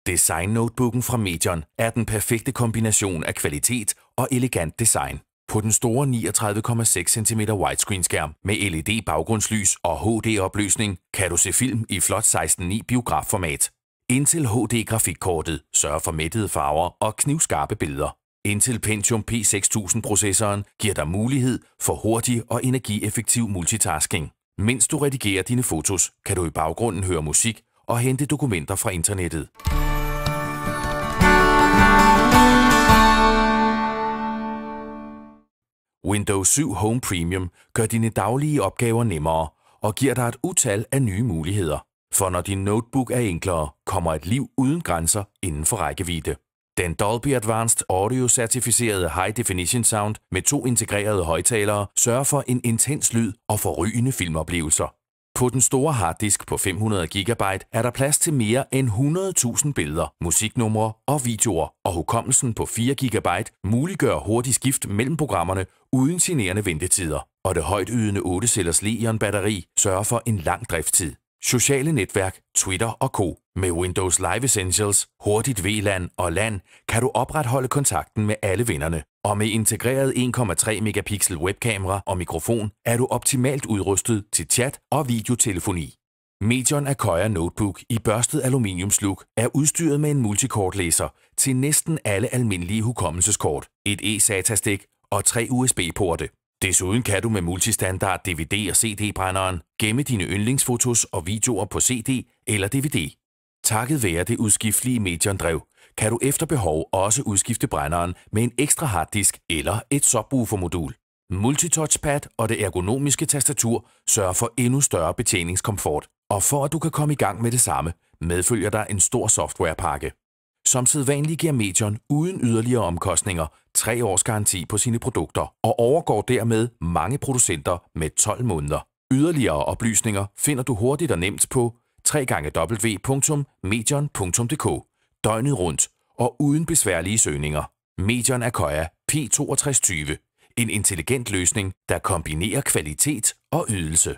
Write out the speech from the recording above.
Design-notebooken fra Medion er den perfekte kombination af kvalitet og elegant design. På den store 39,6 cm widescreen-skærm med LED-baggrundslys og HD-opløsning kan du se film i flot 16:9 biografformat. Intel HD-grafikkortet sørger for mættede farver og knivskarpe billeder. Intel Pentium P6000-processoren giver dig mulighed for hurtig og energieffektiv multitasking. Mens du redigerer dine fotos, kan du i baggrunden høre musik og hente dokumenter fra internettet. Windows 7 Home Premium gør dine daglige opgaver nemmere og giver dig et utal af nye muligheder. For når din notebook er enklere, kommer et liv uden grænser inden for rækkevidde. Den Dolby Advanced Audio-certificerede High Definition Sound med 2 integrerede højttalere sørger for en intens lyd og forrygende filmoplevelser. På den store harddisk på 500 GB er der plads til mere end 100.000 billeder, musiknumre og videoer, og hukommelsen på 4 GB muliggør hurtig skift mellem programmerne uden generende ventetider. Og det højtydende 8-cellers Li-ion-batteri sørger for en lang driftstid. Sociale netværk, Twitter og Co. Med Windows Live Essentials, hurtigt WLAN og LAN kan du opretholde kontakten med alle vennerne. Og med integreret 1,3 megapixel webkamera og mikrofon er du optimalt udrustet til chat og videotelefoni. Medion Akoya Notebook i børstet aluminiumslook er udstyret med en multikortlæser til næsten alle almindelige hukommelseskort, et eSATA-stik og 3 USB-porte. Desuden kan du med multistandard DVD- og CD-brænderen gemme dine yndlingsfotos og videoer på CD eller DVD. Takket være det udskiftelige Medion-drev kan du efter behov også udskifte brænderen med en ekstra harddisk eller et subwoofer-modul. Multitouchpad og det ergonomiske tastatur sørger for endnu større betjeningskomfort, og for at du kan komme i gang med det samme, medfølger der en stor softwarepakke. Som sædvanligt giver Medion uden yderligere omkostninger 3 års garanti på sine produkter og overgår dermed mange producenter med 12 måneder. Yderligere oplysninger finder du hurtigt og nemt på www.medion.dk døgnet rundt og uden besværlige søgninger. Medion Akoya P6220. En intelligent løsning, der kombinerer kvalitet og ydelse.